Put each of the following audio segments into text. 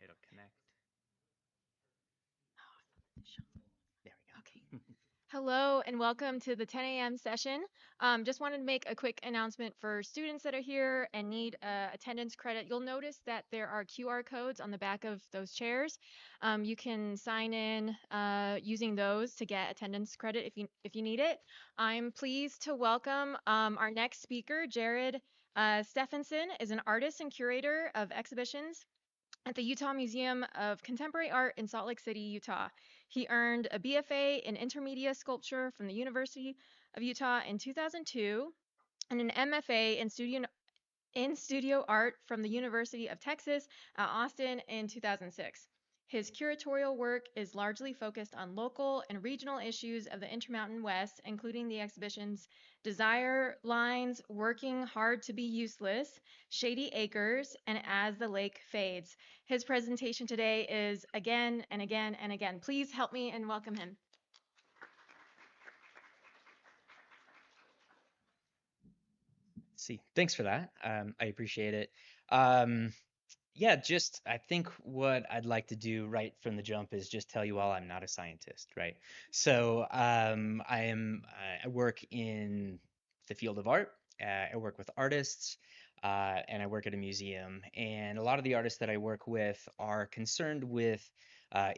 it'll connect. There Okay. we go. Hello and welcome to the 10 a.m. session. Just wanted to make a quick announcement for students that are here and need attendance credit. You'll notice that there are QR codes on the back of those chairs. You can sign in using those to get attendance credit if you need it. I'm pleased to welcome our next speaker, Jared Steffensen, is an artist and curator of exhibitions at the Utah Museum of Contemporary Art in Salt Lake City, Utah. He earned a BFA in intermedia sculpture from the University of Utah in 2002 and an MFA in studio art from the University of Texas at Austin in 2006. His curatorial work is largely focused on local and regional issues of the Intermountain West, including the exhibitions Desire Lines, Working Hard to Be Useless, Shady Acres, and As the Lake Fades. His presentation today is Again and Again and Again. Please help me and welcome him. See, thanks for that. I appreciate it. Um, yeah, just I think what I'd like to do right from the jump is just tell you all I'm not a scientist, right? So I work in the field of art. I work with artists, and I work at a museum. And a lot of the artists that I work with are concerned with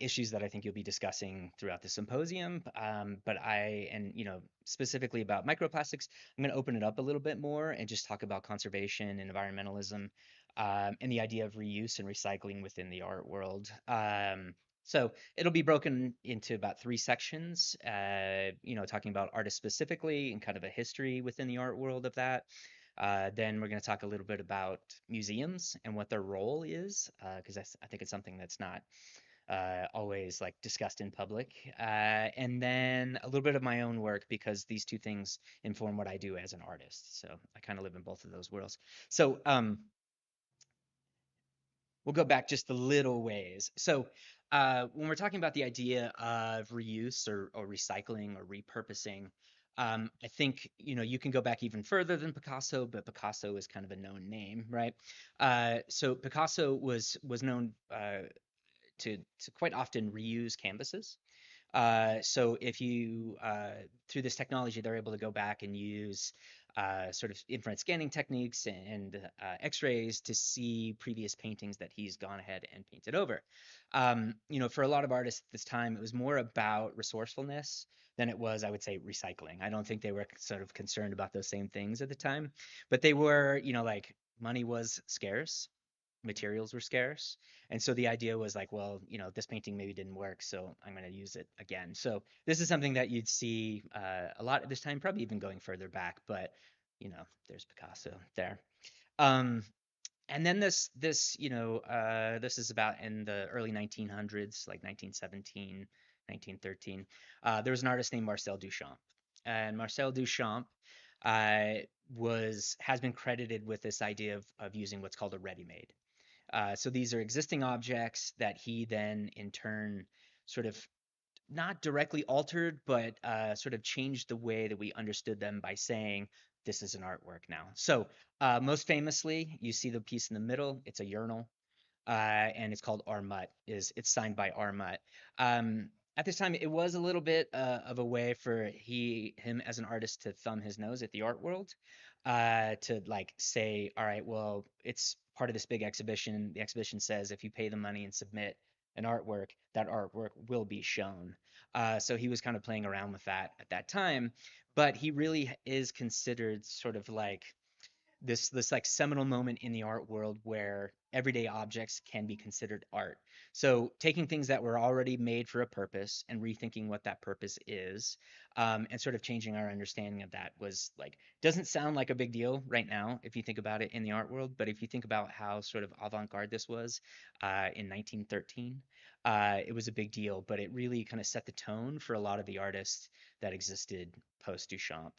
issues that I think you'll be discussing throughout the symposium. And specifically about microplastics, I'm going to open it up a little bit more and just talk about conservation and environmentalism, and the idea of reuse and recycling within the art world. So it'll be broken into about three sections, talking about artists specifically and kind of a history within the art world of that. Then we're going to talk a little bit about museums and what their role is, because I think it's something that's not always like discussed in public. And then a little bit of my own work because these two things inform what I do as an artist. So I kind of live in both of those worlds. So we'll go back just a little ways. So when we're talking about the idea of reuse or recycling or repurposing, I think you can go back even further than Picasso, but Picasso is kind of a known name, right? So Picasso was known to quite often reuse canvases. So if you through this technology, they're able to go back and use sort of infrared scanning techniques and X-rays to see previous paintings that he's gone ahead and painted over. For a lot of artists at this time, it was more about resourcefulness than it was, I would say, recycling. I don't think they were sort of concerned about those same things at the time, but they were, like money was scarce, materials were scarce. And so the idea was like, well, this painting maybe didn't work, so I'm going to use it again. So this is something that you'd see a lot at this time, probably even going further back, but there's Picasso there. Um, and then this is about in the early 1900s, like 1917, 1913. There was an artist named Marcel Duchamp, and Marcel Duchamp uh, has been credited with this idea of using what's called a ready-made. So these are existing objects that he then, in turn, sort of not directly altered, but sort of changed the way that we understood them by saying, this is an artwork now. So most famously, you see the piece in the middle. It's a urinal, and it's called Armut. It's signed by Armut. At this time, it was a little bit of a way for him as an artist to thumb his nose at the art world, to like say, all right, well, it's part of this big exhibition. The exhibition says if you pay the money and submit an artwork, that artwork will be shown. So he was kind of playing around with that at that time, but he really is considered sort of like this like seminal moment in the art world where everyday objects can be considered art. So taking things that were already made for a purpose and rethinking what that purpose is, and sort of changing our understanding of that was like doesn't sound like a big deal right now if you think about it in the art world, but if you think about how sort of avant-garde this was in 1913, it was a big deal, but it really kind of set the tone for a lot of the artists that existed post Duchamp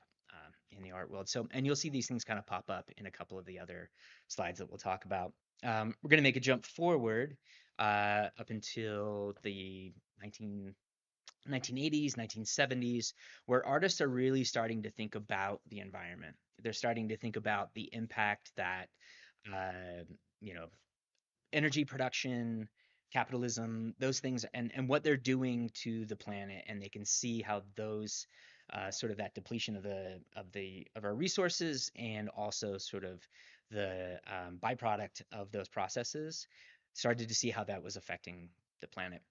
in the art world. So, and you'll see these things kind of pop up in a couple of the other slides that we'll talk about. We're going to make a jump forward up until the 1980s, 1970s, where artists are really starting to think about the environment. They're starting to think about the impact that, uh, you know, energy production, capitalism, those things, and what they're doing to the planet, and they can see how those sort of that depletion of our resources, and also sort of the byproduct of those processes, started to see how that was affecting the planet.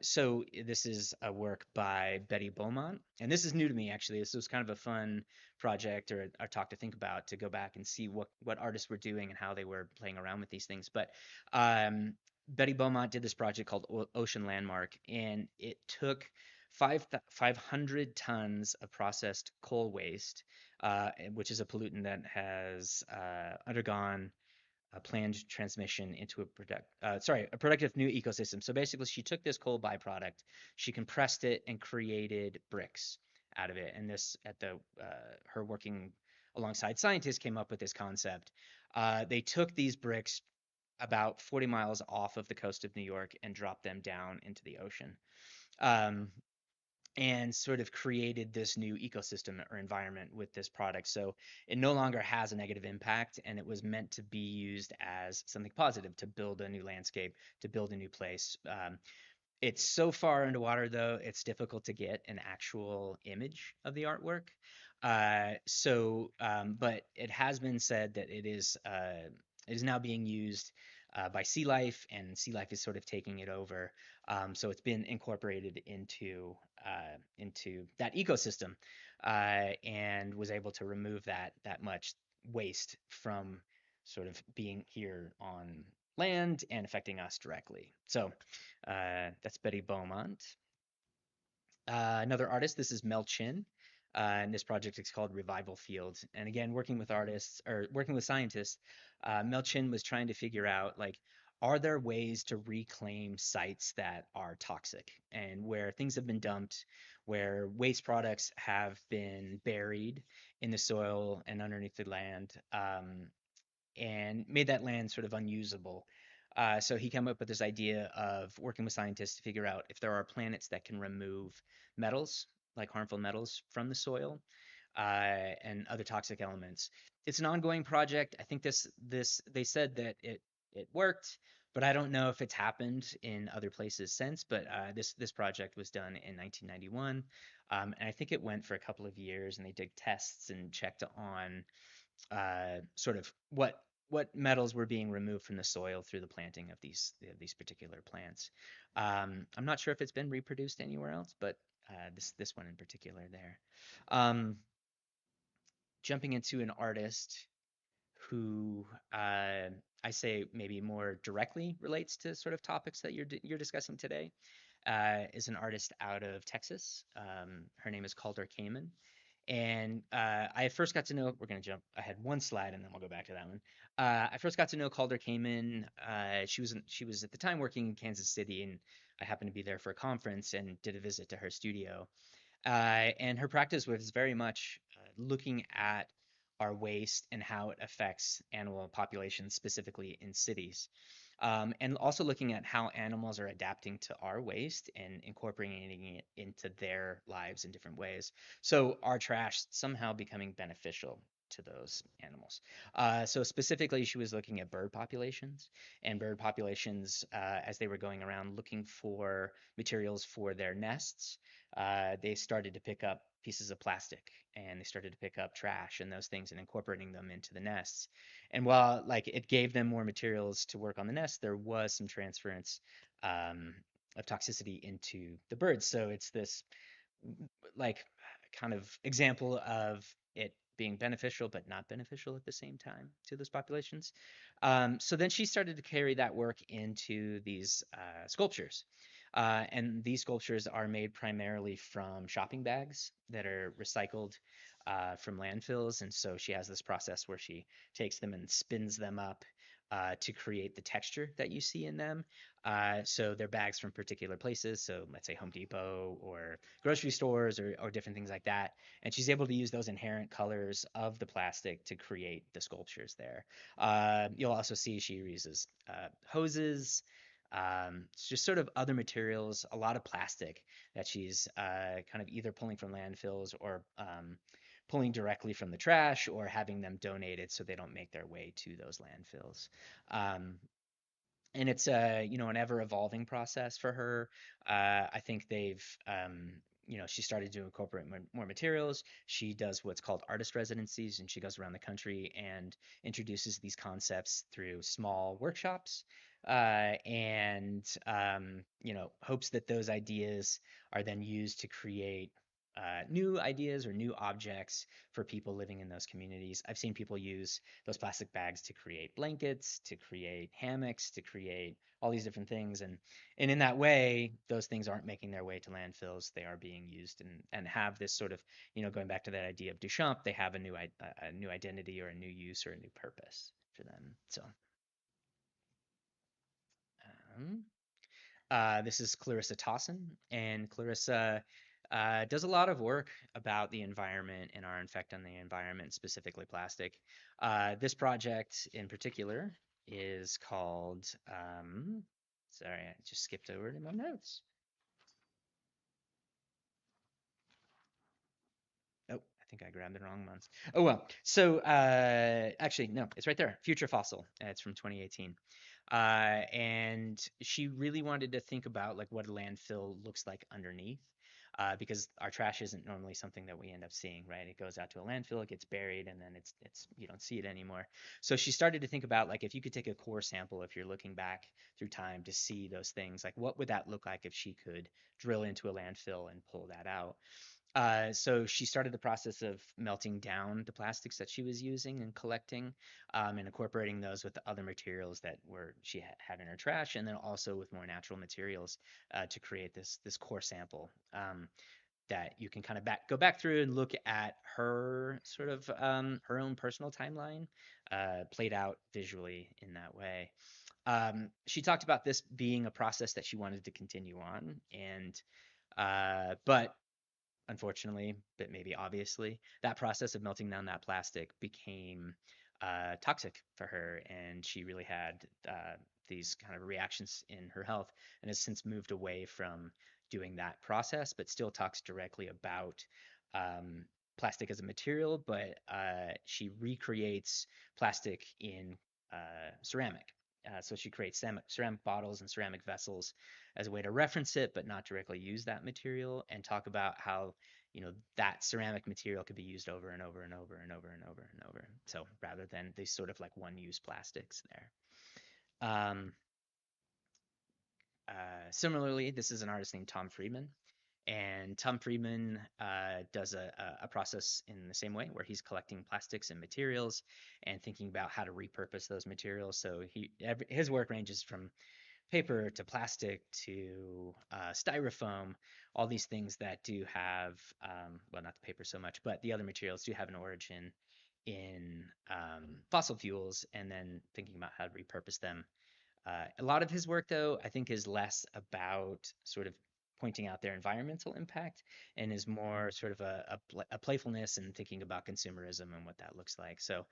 So this is a work by Betty Beaumont, and this is new to me actually. This was kind of a fun project or a talk to think about, to go back and see what artists were doing and how they were playing around with these things. But um, Betty Beaumont did this project called Ocean Landmark, and it took 500 tons of processed coal waste, which is a pollutant that has undergone a planned transmission into a productive new ecosystem. So basically, she took this coal byproduct, she compressed it, and created bricks out of it. And this, at the her working alongside scientists, came up with this concept. They took these bricks about 40 miles off of the coast of New York and dropped them down into the ocean. Um, and sort of created this new ecosystem or environment with this product. So it no longer has a negative impact, and it was meant to be used as something positive, to build a new landscape, to build a new place. It's so far underwater, though, it's difficult to get an actual image of the artwork. But it has been said that it is now being used by sea life, and sea life is sort of taking it over. So it's been incorporated into that ecosystem, and was able to remove that much waste from sort of being here on land and affecting us directly. So that's Betty Beaumont. Another artist, this is Mel Chin. And this project is called Revival Field. And again, working with artists or working with scientists, Mel Chin was trying to figure out, like, are there ways to reclaim sites that are toxic and where things have been dumped, where waste products have been buried in the soil and underneath the land, and made that land sort of unusable. So he came up with this idea of working with scientists to figure out if there are planets that can remove metals, like harmful metals, from the soil, and other toxic elements. It's an ongoing project. I think this they said that it worked, but I don't know if it's happened in other places since. But this project was done in 1991, and I think it went for a couple of years, and they did tests and checked on sort of what metals were being removed from the soil through the planting of these particular plants. I'm not sure if it's been reproduced anywhere else, but this one in particular there. Um, Jumping into an artist who I say maybe more directly relates to sort of topics that you're discussing today, is an artist out of Texas. Her name is Calder Kamen. And I first got to know, we're going to jump ahead one slide and then we'll go back to that one. I first got to know Calder Kamen. She was at the time working in Kansas City, and I happened to be there for a conference and did a visit to her studio. And her practice was very much looking at our waste and how it affects animal populations, specifically in cities. And also looking at how animals are adapting to our waste and incorporating it into their lives in different ways. So our trash somehow becoming beneficial to those animals. So specifically, she was looking at bird populations, and bird populations, as they were going around looking for materials for their nests, they started to pick up pieces of plastic, and they started to pick up trash and those things and incorporating them into the nests. And while, like, it gave them more materials to work on the nest, there was some transference um, of toxicity into the birds. So it's this, like, kind of example of it being beneficial but not beneficial at the same time to those populations. So then she started to carry that work into these sculptures. And these sculptures are made primarily from shopping bags that are recycled from landfills. And so she has this process where she takes them and spins them up to create the texture that you see in them. So they're bags from particular places. So let's say Home Depot or grocery stores, or different things like that. And she's able to use those inherent colors of the plastic to create the sculptures there. You'll also see she uses hoses, it's just sort of other materials, a lot of plastic that she's kind of either pulling from landfills, or pulling directly from the trash, or having them donated so they don't make their way to those landfills. Um, and it's an ever evolving process for her. I think she started to incorporate more materials. She does what's called artist residencies, and she goes around the country and introduces these concepts through small workshops, and hopes that those ideas are then used to create new ideas or new objects for people living in those communities. I've seen people use those plastic bags to create blankets, to create hammocks, to create all these different things. And in that way, those things aren't making their way to landfills. They are being used and have this sort of, going back to that idea of Duchamp, they have a new identity or a new use or a new purpose for them. So um, this is Clarissa Tossin, and Clarissa does a lot of work about the environment and our effect on the environment, specifically plastic. This project in particular is called, sorry, I just skipped over to my notes. Oh, I think I grabbed the wrong months. Oh well. So actually, no, it's right there. Future Fossil. It's from 2018. And she really wanted to think about like what a landfill looks like underneath. Because our trash isn't normally something that we end up seeing, right? It goes out to a landfill, it gets buried, and then it's you don't see it anymore. So she started to think about like if you could take a core sample, if you're looking back through time to see those things, like what would that look like if she could drill into a landfill and pull that out? So she started the process of melting down the plastics that she was using and collecting, and incorporating those with the other materials that she had in her trash, and then also with more natural materials to create this core sample that you can kind of go back through and look at her sort of her own personal timeline played out visually in that way. She talked about this being a process that she wanted to continue on, and but unfortunately, but maybe obviously, that process of melting down that plastic became toxic for her, and she really had these kind of reactions in her health, and has since moved away from doing that process, but still talks directly about um, plastic as a material. But she recreates plastic in ceramic. So she creates ceramic bottles and ceramic vessels as a way to reference it, but not directly use that material, and talk about how that ceramic material could be used over and over and over and over and over and over. So rather than these sort of like one-use plastics there. Similarly, this is an artist named Tom Friedman. And Tom Friedman does a process in the same way where he's collecting plastics and materials and thinking about how to repurpose those materials. So his work ranges from paper to plastic to styrofoam, all these things that do have, well, not the paper so much, but the other materials do have an origin in fossil fuels, and then thinking about how to repurpose them. A lot of his work, though, I think is less about sort of pointing out their environmental impact and is more sort of a playfulness and thinking about consumerism and what that looks like. So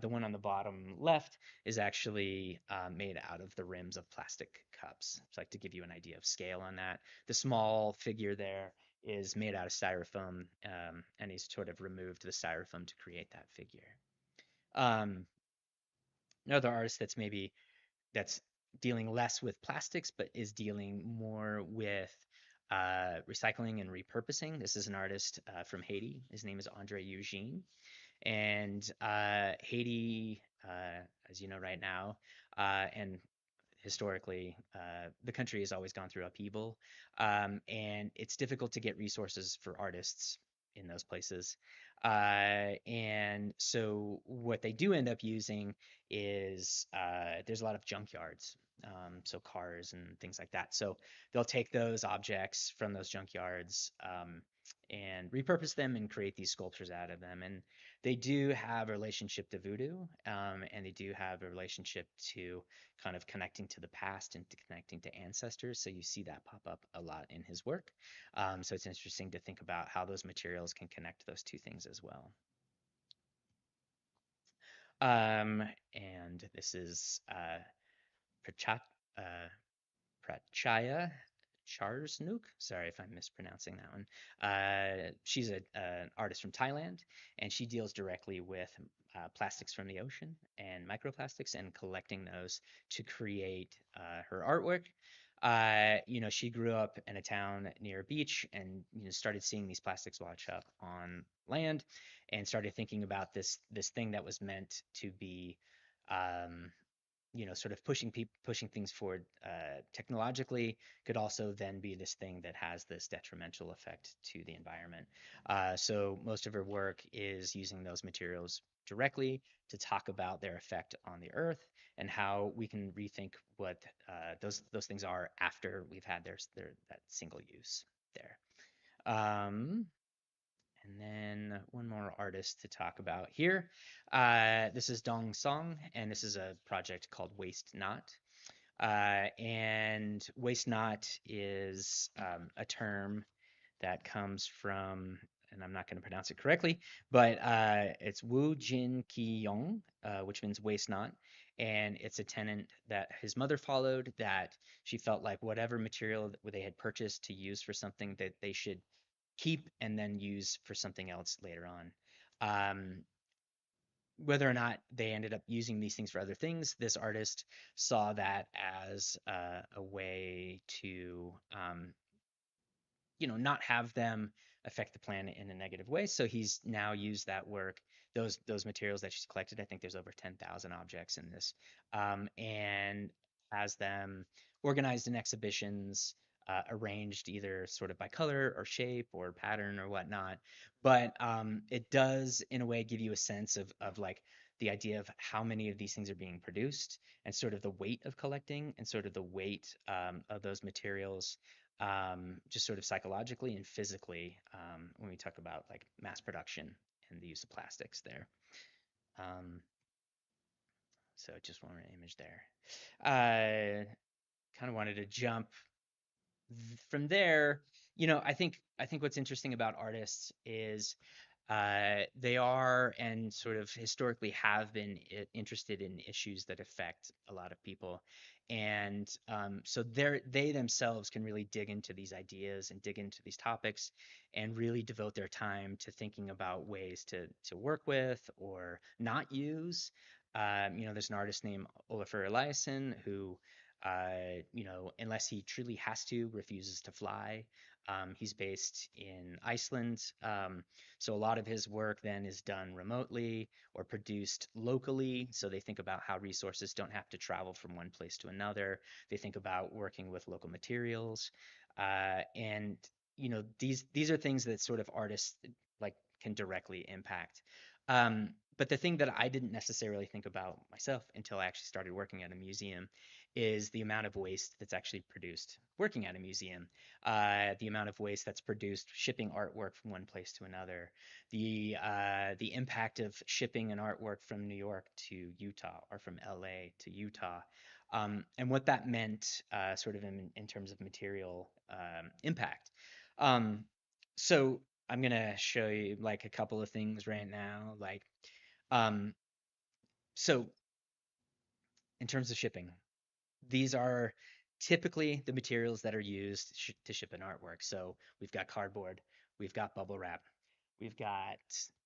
the one on the bottom left is actually made out of the rims of plastic cups. So like to give you an idea of scale on that. The small figure there is made out of styrofoam, and he's sort of removed the styrofoam to create that figure. Um, Another artist that's dealing less with plastics, but is dealing more with recycling and repurposing. This is an artist from Haiti. His name is Andre Eugene. And Haiti, as you know right now, and historically, the country has always gone through upheaval, and it's difficult to get resources for artists in those places. And so, what they do end up using is there's a lot of junkyards, so cars and things like that. So they'll take those objects from those junkyards and repurpose them and create these sculptures out of them. And they do have a relationship to voodoo, and they do have a relationship to kind of connecting to the past and to connecting to ancestors. So you see that pop up a lot in his work. So it's interesting to think about how those materials can connect those two things as well. And this is Prachaya Charsnook. Sorry if I'm mispronouncing that one. She's an artist from Thailand, and she deals directly with plastics from the ocean and microplastics and collecting those to create her artwork. She grew up in a town near a beach and started seeing these plastics wash up on land and started thinking about this thing that was meant to be um, sort of pushing things forward technologically could also then be this thing that has this detrimental effect to the environment. So most of her work is using those materials directly to talk about their effect on the earth and how we can rethink what those things are after we've had their that single use there. Um, and then one more artist to talk about here. This is Dong Song, and this is a project called Waste Not. And waste not is a term that comes from, and I'm not going to pronounce it correctly, but it's Wu Jin Ki Yong, which means waste not. And it's a tenant that his mother followed that she felt like whatever material that they had purchased to use for something that they should keep and then use for something else later on. Whether or not they ended up using these things for other things, this artist saw that as a way to not have them affect the planet in a negative way. So he's now used that work, those materials that she's collected. I think there's over 10,000 objects in this, and has them organized in exhibitions, arranged either sort of by color or shape or pattern or whatnot. But it does, in a way, give you a sense of like the idea of how many of these things are being produced and sort of the weight of collecting and sort of the weight of those materials just sort of psychologically and physically when we talk about like mass production and the use of plastics there. Um, so just one image there. Kind of wanted to jump from there. I think what's interesting about artists is they are and sort of historically have been interested in issues that affect a lot of people. And so they themselves can really dig into these ideas and dig into these topics and really devote their time to thinking about ways to work with or not use. There's an artist named Olafur Eliasson who, unless he truly has to, refuses to fly. He's based in Iceland. So a lot of his work then is done remotely or produced locally. So they think about how resources don't have to travel from one place to another. They think about working with local materials. And these are things that sort of artists like can directly impact. But the thing that I didn't necessarily think about myself until I actually started working at a museum is the amount of waste that's actually produced working at a museum, the amount of waste that's produced shipping artwork from one place to another, the impact of shipping an artwork from New York to Utah or from LA to Utah, and what that meant sort of in terms of material impact. Um, so I'm gonna show you like a couple of things right now, like um, so in terms of shipping, these are typically the materials that are used to ship an artwork. So we've got cardboard, we've got bubble wrap, we've got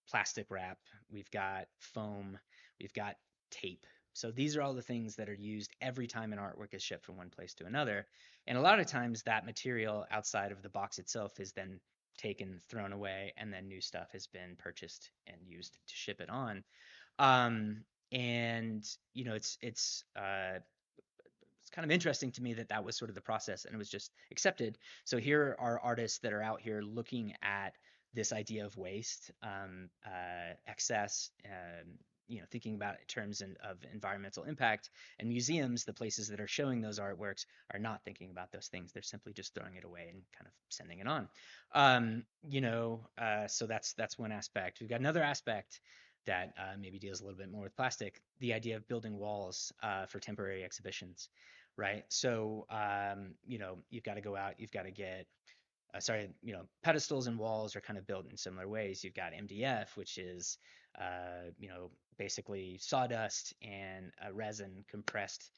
plastic wrap, we've got foam, we've got tape. So these are all the things that are used every time an artwork is shipped from one place to another. And a lot of times that material outside of the box itself is then taken, thrown away, and then new stuff has been purchased and used to ship it on. Um, and it's kind of interesting to me that that was sort of the process and it was just accepted. So here are artists that are out here looking at this idea of waste, excess, thinking about it in terms of environmental impact. And museums, the places that are showing those artworks, are not thinking about those things. They're simply just throwing it away and kind of sending it on. So that's one aspect. We've got another aspect that maybe deals a little bit more with plastic, the idea of building walls for temporary exhibitions, right? So, you've got to go out, you've got to get, pedestals and walls are kind of built in similar ways. You've got MDF, which is, basically sawdust and a resin compressed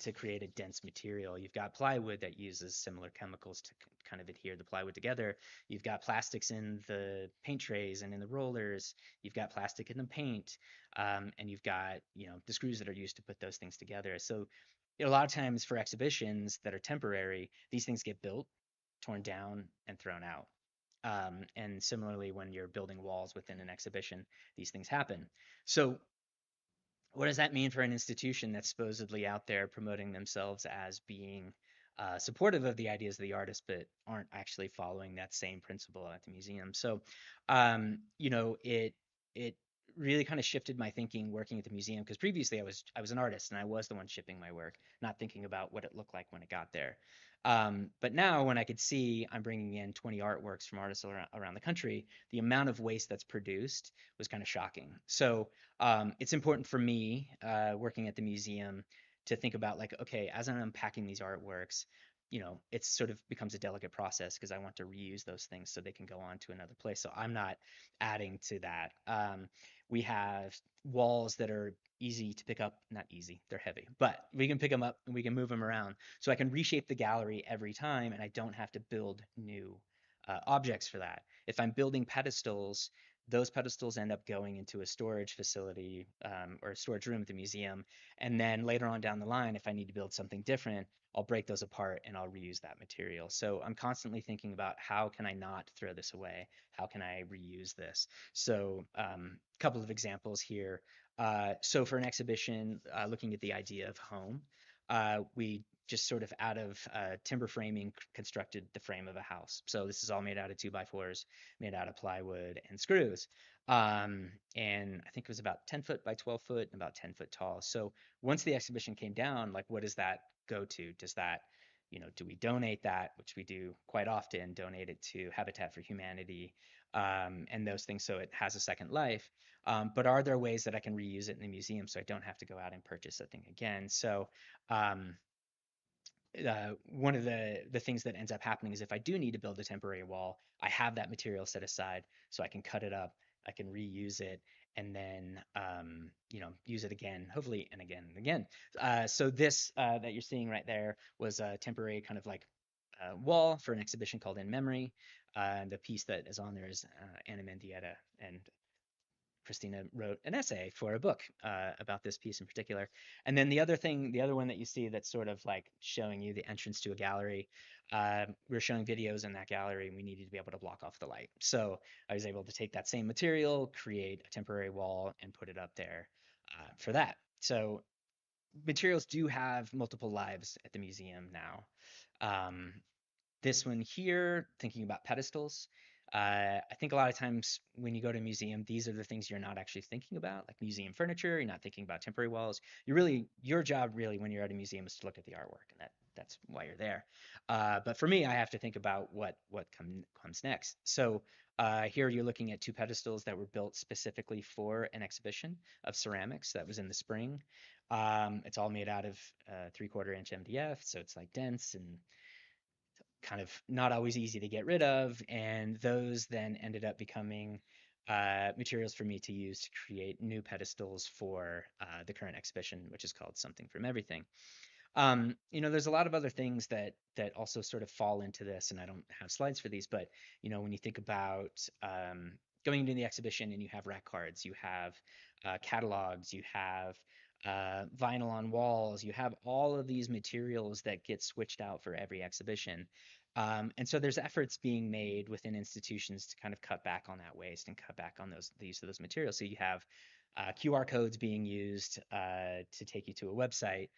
to create a dense material. You've got plywood that uses similar chemicals to kind of adhere the plywood together. You've got plastics in the paint trays and in the rollers. You've got plastic in the paint, and you've got the screws that are used to put those things together. So a lot of times for exhibitions that are temporary, these things get built, torn down, and thrown out. And similarly, when you're building walls within an exhibition, these things happen. So what does that mean for an institution that's supposedly out there promoting themselves as being supportive of the ideas of the artist, but aren't actually following that same principle at the museum? So, it really kind of shifted my thinking working at the museum because previously I was an artist and I was the one shipping my work, not thinking about what it looked like when it got there. But now when I could see I'm bringing in 20 artworks from artists around the country, the amount of waste that's produced was kind of shocking. So it's important for me working at the museum to think about like, okay, as I'm unpacking these artworks, it sort of becomes a delicate process because I want to reuse those things so they can go on to another place. So I'm not adding to that. We have walls that are easy to pick up, not easy, they're heavy, but we can pick them up and we can move them around. So I can reshape the gallery every time and I don't have to build new objects for that. If I'm building pedestals, those pedestals end up going into a storage facility or a storage room at the museum. And then later on down the line, if I need to build something different, I'll break those apart and I'll reuse that material. So I'm constantly thinking about how can I not throw this away? How can I reuse this? So a couple of examples here. So for an exhibition, looking at the idea of home, we just sort of out of timber framing constructed the frame of a house. So this is all made out of 2x4s, made out of plywood and screws. And I think it was about 10 foot by 12 foot and about 10 foot tall. So once the exhibition came down, like what does that go to? Does that, do we donate that, which we do quite often, donate it to Habitat for Humanity and those things so it has a second life? But are there ways that I can reuse it in the museum so I don't have to go out and purchase a thing again? So um, one of the things that ends up happening is if I do need to build a temporary wall, I have that material set aside so I can cut it up, I can reuse it, and then use it again, hopefully, and again and again. So this that you're seeing right there was a temporary kind of like wall for an exhibition called In Memory. The piece that is on there is Anna Mendieta, and Christina wrote an essay for a book about this piece in particular. And then the other one that you see that's sort of like showing you the entrance to a gallery, we were showing videos in that gallery and we needed to be able to block off the light. So I was able to take that same material, create a temporary wall, and put it up there for that. So materials do have multiple lives at the museum now. Um, this one here, thinking about pedestals. I think a lot of times when you go to a museum, these are the things you're not actually thinking about, like museum furniture. You're not thinking about temporary walls. Your job really when you're at a museum is to look at the artwork, and that's why you're there. But for me, I have to think about what comes next. So here you're looking at two pedestals that were built specifically for an exhibition of ceramics that was in the spring. It's all made out of 3/4 inch MDF, so it's like dense and kind of not always easy to get rid of. And those then ended up becoming materials for me to use to create new pedestals for the current exhibition, which is called Something from Everything. There's a lot of other things that also sort of fall into this, and I don't have slides for these, but when you think about going into the exhibition and you have rack cards, you have catalogs, you have vinyl on walls, you have all of these materials that get switched out for every exhibition. And so there's efforts being made within institutions to kind of cut back on that waste and cut back on the use of those materials. So you have QR codes being used to take you to a website,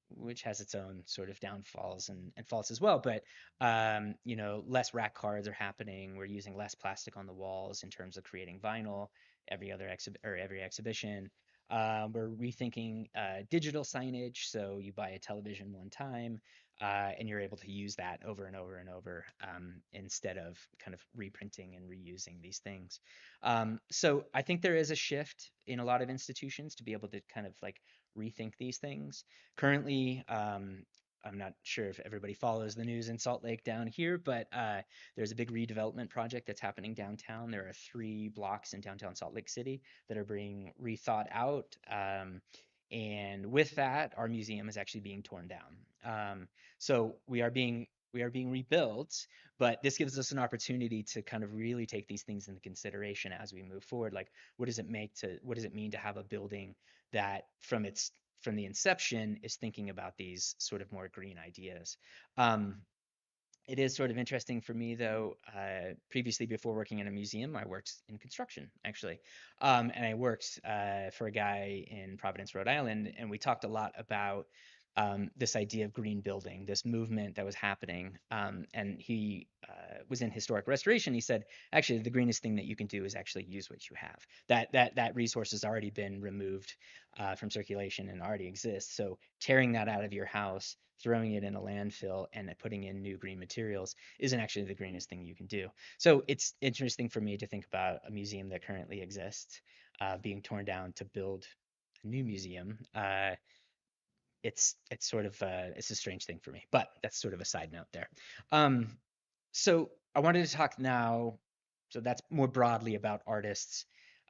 which has its own sort of downfalls and faults as well. But less rack cards are happening. We're using less plastic on the walls in terms of creating vinyl every exhibition. We're rethinking digital signage. So you buy a television one time, and you're able to use that over and over and over instead of kind of reprinting and reusing these things. So I think there is a shift in a lot of institutions to be able to kind of like rethink these things. Currently, I'm not sure if everybody follows the news in Salt Lake down here, but there's a big redevelopment project that's happening downtown. There are 3 blocks in downtown Salt Lake City that are being rethought out. And with that, our museum is actually being torn down. So we are being rebuilt, but this gives us an opportunity to kind of really take these things into consideration as we move forward. Like, what does it mean to have a building that from the inception is thinking about these sort of more green ideas. Um, it is sort of interesting for me, though. Previously, before working in a museum, I worked in construction, actually. And I worked for a guy in Providence, Rhode Island, and we talked a lot about this idea of green building, this movement that was happening. And he was in historic restoration. He said, actually, the greenest thing that you can do is actually use what you have. That resource has already been removed from circulation and already exists. So tearing that out of your house, throwing it in a landfill, and putting in new green materials isn't actually the greenest thing you can do. So it's interesting for me to think about a museum that currently exists being torn down to build a new museum. It's sort of it's a strange thing for me, but that's sort of a side note there. Um, so I wanted to talk now. So that's more broadly about artists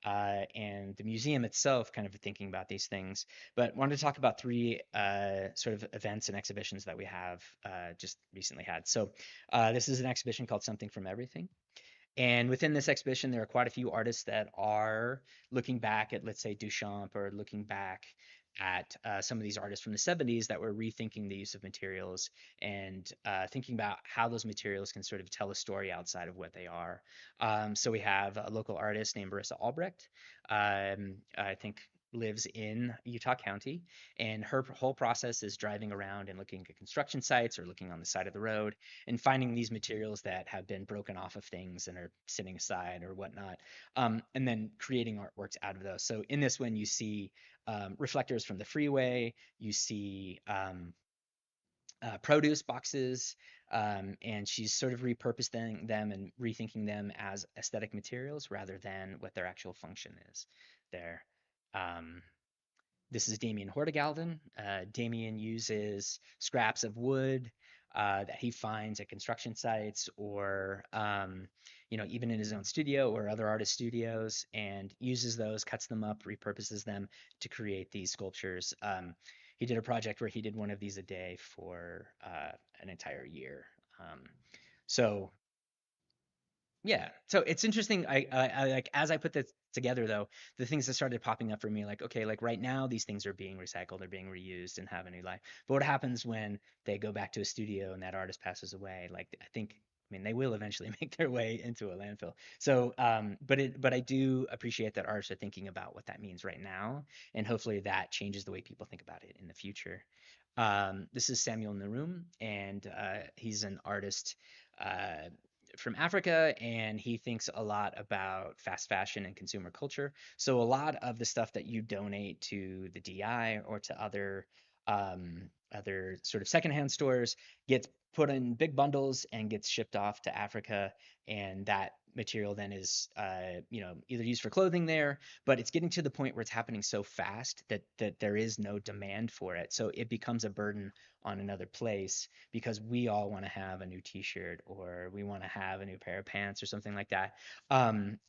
and the museum itself, kind of thinking about these things. But wanted to talk about three sort of events and exhibitions that we have just recently had. So this is an exhibition called Something from Everything. And within this exhibition, there are quite a few artists that are looking back at, let's say, Duchamp, or looking back at some of these artists from the 70s that were rethinking the use of materials and thinking about how those materials can sort of tell a story outside of what they are. So we have a local artist named Marissa Albrecht. I think lives in Utah County, and her whole process is driving around and looking at construction sites or looking on the side of the road and finding these materials that have been broken off of things and are sitting aside or whatnot, and then creating artworks out of those. So in this one, you see reflectors from the freeway, you see produce boxes, and she's sort of repurposing them and rethinking them as aesthetic materials rather than what their actual function is there. Um, this is Damien Hortigalden. Damien uses scraps of wood that he finds at construction sites or, even in his own studio or other artist studios, and uses those, cuts them up, repurposes them to create these sculptures. He did a project where he did one of these a day for an entire year. Um, so yeah, so it's interesting. I like as I put this together, though, the things that started popping up for me, like, okay, like right now these things are being recycled, they're being reused and have a new life. But what happens when they go back to a studio and that artist passes away? Like, I mean, they will eventually make their way into a landfill. So, but I do appreciate that artists are thinking about what that means right now, and hopefully that changes the way people think about it in the future. This is Samuel Naroom, and he's an artist uh, from Africa, and he thinks a lot about fast fashion and consumer culture. So a lot of the stuff that you donate to the DI or to other sort of secondhand stores gets put in big bundles and gets shipped off to Africa, and that material then is either used for clothing there, but it's getting to the point where it's happening so fast that there is no demand for it, so it becomes a burden on another place because we all want to have a new t-shirt or we want to have a new pair of pants or something like that.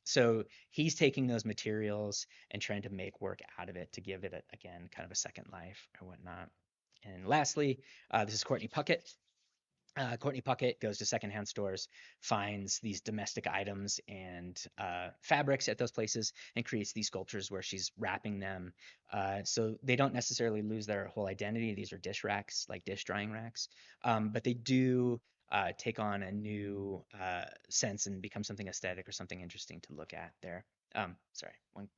So he's taking those materials and trying to make work out of it to give it again kind of a second life or whatnot. And lastly, this is Courtney Puckett. Courtney Puckett goes to secondhand stores, finds these domestic items and fabrics at those places, and creates these sculptures where she's wrapping them. So they don't necessarily lose their whole identity. These are dish racks, like dish drying racks, but they do take on a new sense and become something aesthetic or something interesting to look at there. Sorry, one.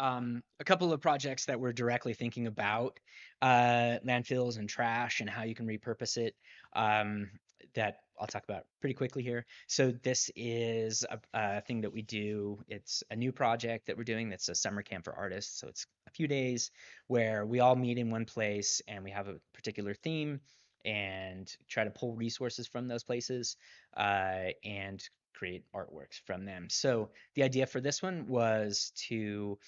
A couple of projects that we're directly thinking about landfills and trash and how you can repurpose it, um, that I'll talk about pretty quickly here. So this is a thing that we do. It's a new project that we're doing. That's a summer camp for artists. So it's a few days where we all meet in one place and we have a particular theme and try to pull resources from those places and create artworks from them. So the idea for this one was to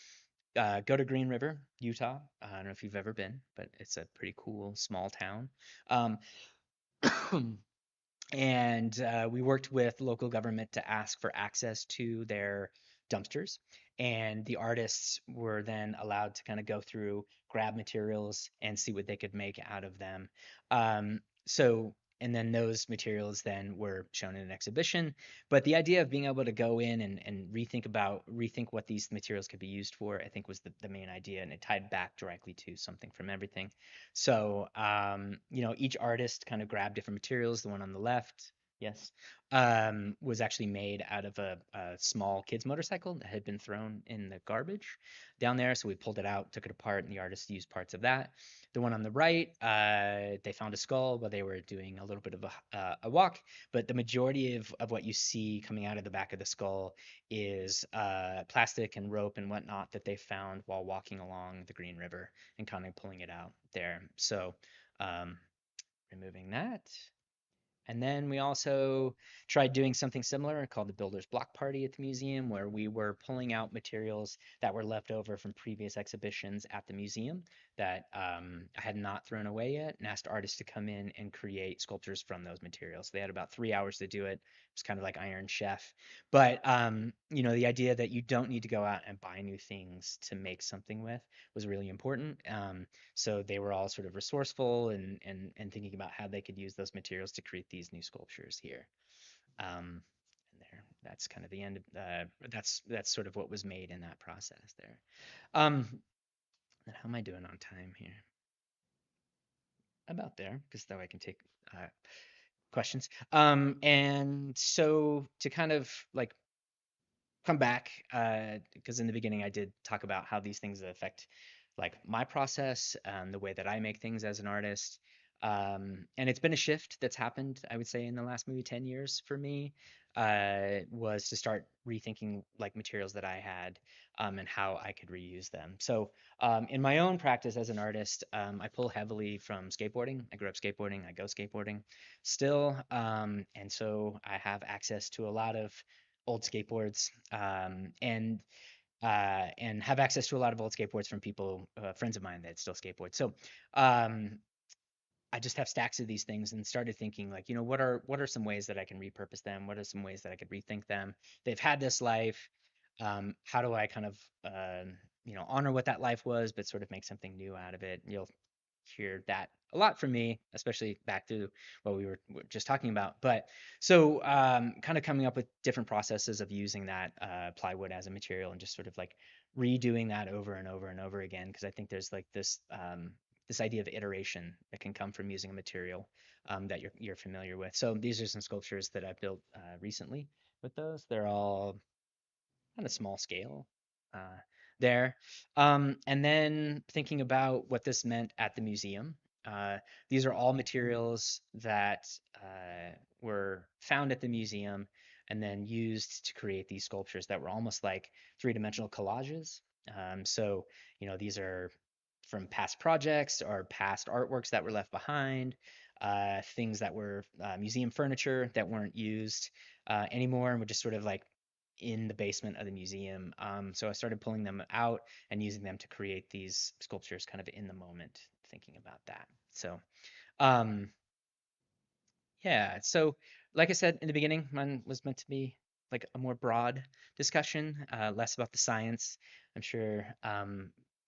go to Green River, Utah. I don't know if you've ever been, but it's a pretty cool small town. Um, and we worked with local government to ask for access to their dumpsters, and the artists were then allowed to kind of go through, grab materials, and see what they could make out of them. So and then those materials then were shown in an exhibition. But the idea of being able to go in and rethink what these materials could be used for, I think was the main idea, and it tied back directly to something from everything. So each artist kind of grabbed different materials. The one on the left, yes, was actually made out of a small kid's motorcycle that had been thrown in the garbage down there. So we pulled it out, took it apart, and the artist used parts of that. The one on the right, they found a skull while they were doing a little bit of a walk, but the majority of what you see coming out of the back of the skull is plastic and rope and whatnot that they found while walking along the Green River and kind of pulling it out there. So um, removing that. And then we also tried doing something similar called the Builder's Block Party at the museum, where we were pulling out materials that were left over from previous exhibitions at the museum that I had not thrown away yet, and asked artists to come in and create sculptures from those materials. They had about 3 hours to do it. It was kind of like Iron Chef. But the idea that you don't need to go out and buy new things to make something with was really important. So they were all sort of resourceful and thinking about how they could use those materials to create these new sculptures here. And there, that's kind of the end of that's sort of what was made in that process there. Um, and how am I doing on time here? About there, because that way I can take questions. And so to kind of like come back, because in the beginning I did talk about how these things affect like my process and the way that I make things as an artist. And it's been a shift that's happened, I would say, in the last maybe 10 years for me, was to start rethinking like materials that I had, and how I could reuse them. So in my own practice as an artist, I pull heavily from skateboarding. I grew up skateboarding, I go skateboarding still. And so I have access to a lot of old skateboards, and have access to a lot of old skateboards from people, friends of mine that still skateboard. So um, I just have stacks of these things and started thinking like, what are some ways that I can repurpose them? What are some ways that I could rethink them? They've had this life. How do I kind of honor what that life was, but sort of make something new out of it? You'll hear that a lot from me, especially back to what we were just talking about. But so kind of coming up with different processes of using that plywood as a material and just sort of like redoing that over and over and over again, because I think there's like this idea of iteration that can come from using a material that you're familiar with. So these are some sculptures that I've built recently with those. They're all kind of small scale uh, there. And then thinking about what this meant at the museum. Uh, these are all materials that were found at the museum and then used to create these sculptures that were almost like three-dimensional collages. These are from past projects or past artworks that were left behind, things that were museum furniture that weren't used anymore and were just sort of like in the basement of the museum. So I started pulling them out and using them to create these sculptures kind of in the moment, thinking about that. So, um, yeah. So, like I said in the beginning, mine was meant to be like a more broad discussion, less about the science. I'm sure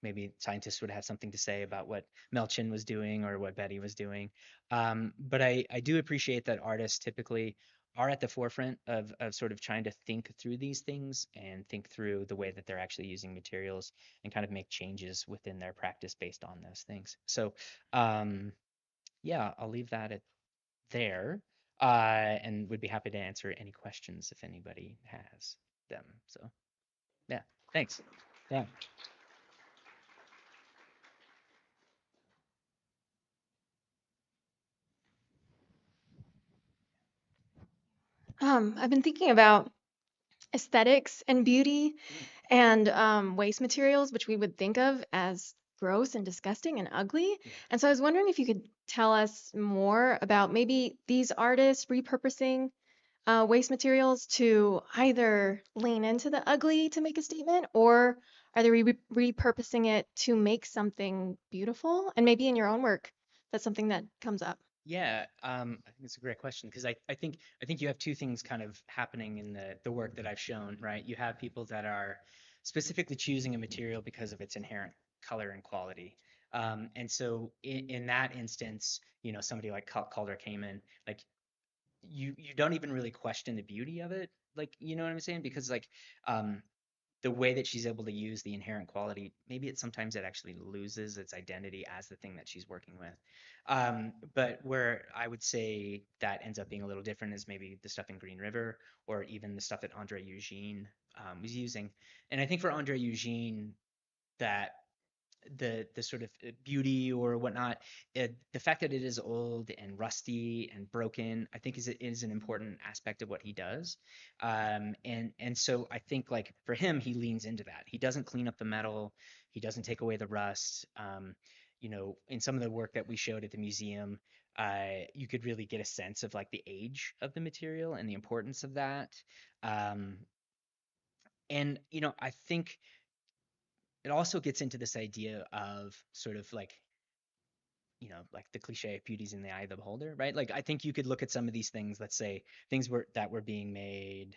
maybe scientists would have something to say about what Melchin was doing or what Betty was doing. But I do appreciate that artists typically are at the forefront of sort of trying to think through these things and think through the way that they're actually using materials and kind of make changes within their practice based on those things. So, yeah, I'll leave that at there, and would be happy to answer any questions if anybody has them. So yeah, thanks. Yeah. I've been thinking about aesthetics and beauty Mm, and waste materials, which we would think of as gross and disgusting and ugly. yeah. And so I was wondering if you could tell us more about maybe these artists repurposing waste materials to either lean into the ugly to make a statement, or are they repurposing it to make something beautiful? And maybe in your own work, that's something that comes up. Yeah, I think it's a great question because I think you have two things kind of happening in the work that I've shown, right? You have people that are specifically choosing a material because of its inherent color and quality. And so in that instance, somebody like Calder came in, like you don't even really question the beauty of it, like you know what I'm saying? Because like um the way that she's able to use the inherent quality, maybe sometimes it actually loses its identity as the thing that she's working with. But where I would say that ends up being a little different is maybe the stuff in Green River or even the stuff that Andre Eugene was using. And I think for Andre Eugene, that the sort of beauty or whatnot, the fact that it is old and rusty and broken, I think is an important aspect of what he does. And so I think like for him, he leans into that. He doesn't clean up the metal, he doesn't take away the rust. In some of the work that we showed at the museum, you could really get a sense of like the age of the material and the importance of that. Um, and I think it also gets into this idea of sort of like the cliche of beauty's in the eye of the beholder, right? Like I think you could look at some of these things, let's say things were being made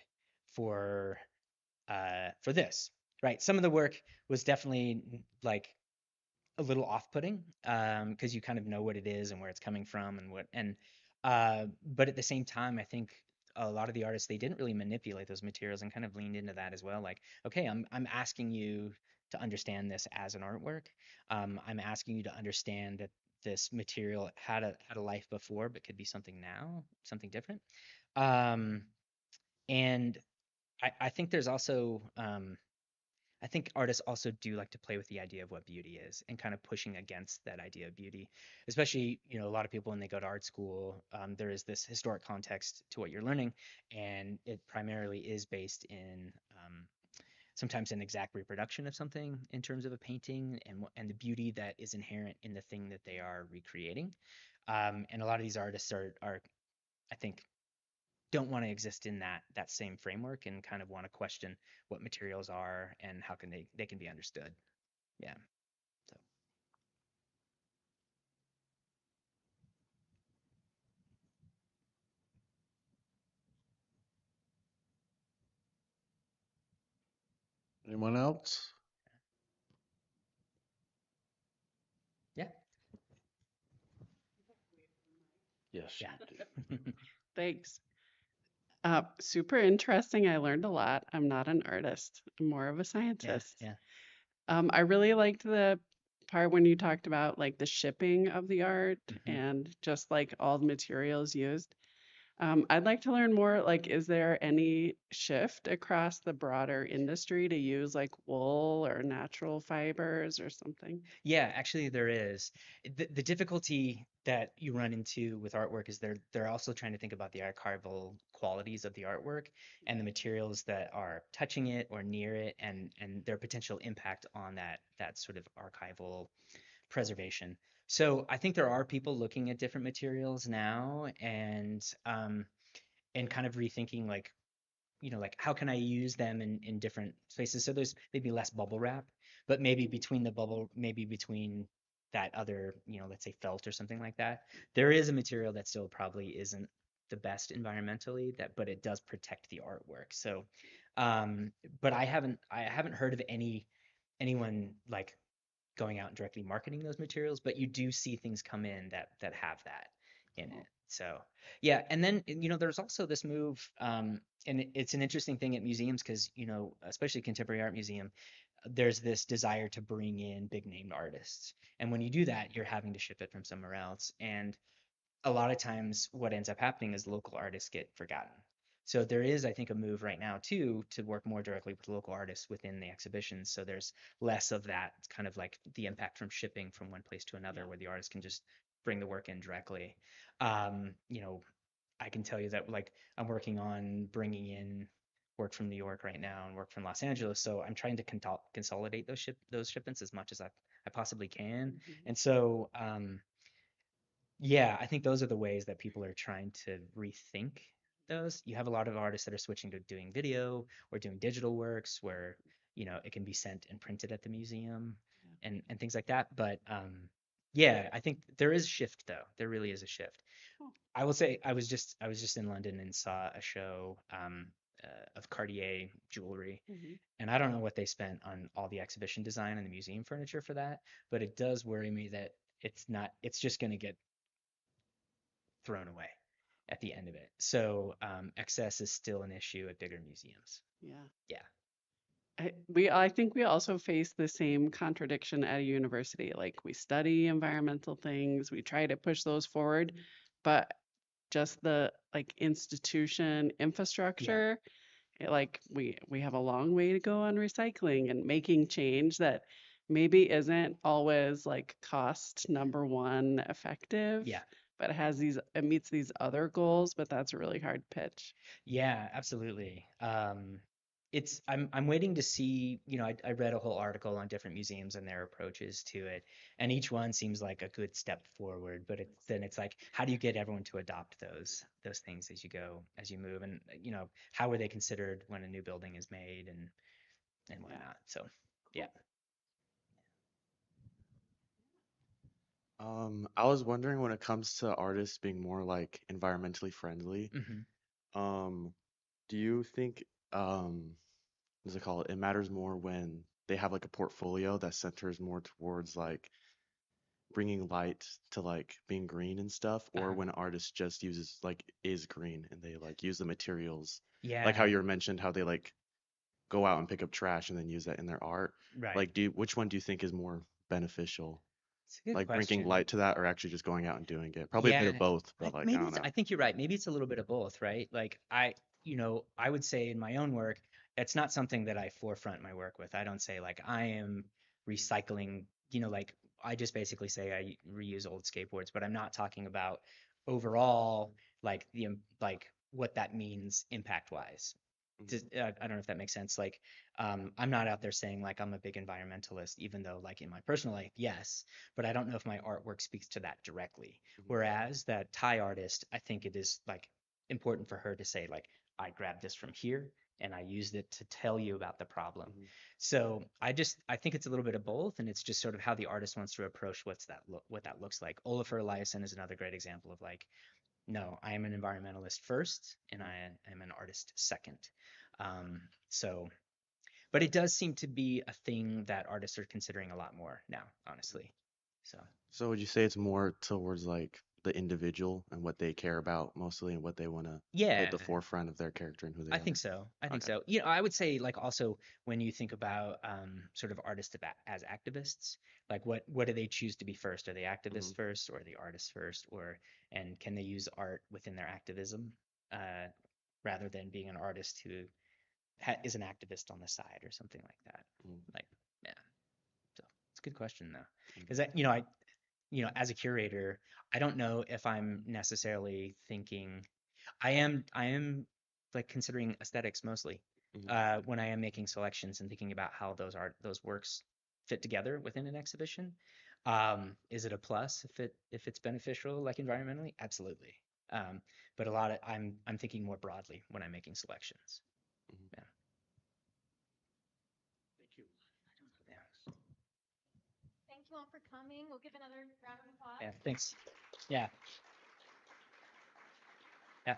for this, right? Some of the work was definitely like a little off-putting because you kind of know what it is and where it's coming from but at the same time I think a lot of the artists, they didn't really manipulate those materials and kind of leaned into that as well, like okay, I'm asking you to understand this as an artwork. I'm asking you to understand that this material had a life before but could be something now, something different. um and I think there's also I think artists also do like to play with the idea of what beauty is and kind of pushing against that idea of beauty. Especially, a lot of people when they go to art school, there is this historic context to what you're learning, and it primarily is based in sometimes an exact reproduction of something in terms of a painting and the beauty that is inherent in the thing that they are recreating. And a lot of these artists are I think don't want to exist in that same framework and kind of want to question what materials are and how can they can be understood. Yeah. So Anyone else? yeah. Yes, Yeah. you do. Thanks. Super interesting. I learned a lot. I'm not an artist, I'm more of a Yeah. scientist. Yeah. I really liked the part when you talked about like the shipping of the art Hmm. and just like all the materials used. I'd like to learn more. Like, is there any shift across the broader industry to use like wool or natural fibers or something? Yeah, actually there is. The difficulty that you run into with artwork is they're also trying to think about the archival qualities of the artwork and the materials that are touching it or near it and their potential impact on that sort of archival preservation. So I think there are people looking at different materials now and kind of rethinking like like how can I use them in different spaces? So there's maybe less bubble wrap, but maybe between that other, let's say felt or something like that, there is a material that still probably isn't the best environmentally, but it does protect the artwork. So, um, but I haven't heard of anyone like going out and directly marketing those materials, but you do see things come in that have that in it. So yeah, and then there's also this move, and it's an interesting thing at museums because especially contemporary art museum, there's this desire to bring in big name artists, and when you do that, you're having to ship it from somewhere else, and a lot of times what ends up happening is local artists get forgotten. So there is, I think, a move right now too to work more directly with local artists within the exhibitions. So there's less of that kind of like the impact from shipping from one place to Yeah. another where the artist can just bring the work in directly. Um, you know, I can tell you that like I'm working on bringing in work from New York right now and work from Los Angeles. So I'm trying to consolidate those shipments as much as I possibly can. Mhm. And so yeah, I think those are the ways that people are trying to rethink those. You have a lot of artists that are switching to doing video or doing digital works where, it can be sent and printed at the museum Yeah. and things like that. But yeah, I think there is a shift though. There really is a shift. I will say I was just in London and saw a show of Cartier jewelry, Mhm. and I don't know what they spent on all the exhibition design and the museum furniture for that, but it does worry me that it's just going to get thrown away at the end of it. So excess is still an issue at bigger museums. Yeah. Yeah. I think we also face the same contradiction at a university. Like we study environmental things, we try to push those forward, but just the like institution Yeah. infrastructure, like we have a long way to go on recycling and making change that maybe isn't always like cost number one effective, Yeah. but it meets these other goals, but that's a really hard pitch. Yeah, absolutely. I'm waiting to see, I read a whole article on different museums and their approaches to it, and each one seems like a good step forward, but then it's like, how do you get everyone to adopt those things as you move, and how are they considered when a new building is made and Yeah. whatnot. So, yeah. I was wondering when it comes to artists being more like environmentally friendly, Hmm. um, do you think what's it called? It matters more when they have like a portfolio that centers more towards like bringing light to like being green and stuff, or Uh-huh. when an artist just uses like is green and they like use the materials, like how Yeah, you mentioned how they like go out and pick up trash and then use that in their art. right. Like, which one do you think is more beneficial? It's a good Like bringing question. light to that or actually just going out and doing it? Probably a bit of Yeah, both, but like, I don't I know. think you're right. Maybe it's a little bit of both, right? Like I would say in my own work, it's not something that I forefront my work with. I don't say like I am recycling, like I just basically say I reuse old skateboards, but I'm not talking about overall like like what that means impact wise. Mhm, I don't know if that makes sense. Like, I'm not out there saying like I'm a big environmentalist, even though like in my personal life, yes, but I don't know if my artwork speaks to that directly. mhm, Whereas that Thai artist, I think it is like important for her to say like I grabbed this from here and I used it to tell you about the problem. mhm, So I think it's a little bit of both, and it's just sort of how the artist wants to approach what that looks like. Olafur Eliasson is another great example of like, no, I am an environmentalist first, and mhm. I am an artist second. Um, so, but it does seem to be a thing that artists are considering a lot more now, honestly. So, So would you say it's more towards like the individual and what they care about mostly and what they want to put at yeah, the forefront of their character and who they I are? think so. I think Okay. so. I would say like also when you think about sort of artists as activists, like what do they choose to be first? Are they Hmm. activists first, or are they artists first, or and can they use art within their activism uh, rather than being an artist who is an activist on the side or something like that? Like, yeah. So it's a good question though, because as a curator, I don't know if I'm necessarily thinking I am like considering aesthetics mostly Hmm. when I am making selections and thinking about how those works fit together within an exhibition. Is it a plus if it's beneficial like environmentally? Absolutely. Um, but I'm thinking more broadly when I'm making selections. Hmm. Yeah. Thank you. Yeah. Thank you all for coming. We'll give another round of applause. Yeah. Thanks. Yeah. Yeah.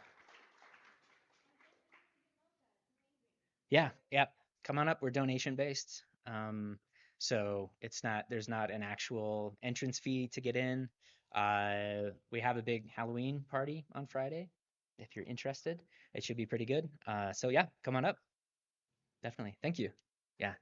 Yeah, yeah. Come on up. We're donation based. So there's not an actual entrance fee to get in. We have a big Halloween party on Friday. If you're interested, it should be pretty good. So yeah, come on up. Definitely. Thank you. Yeah.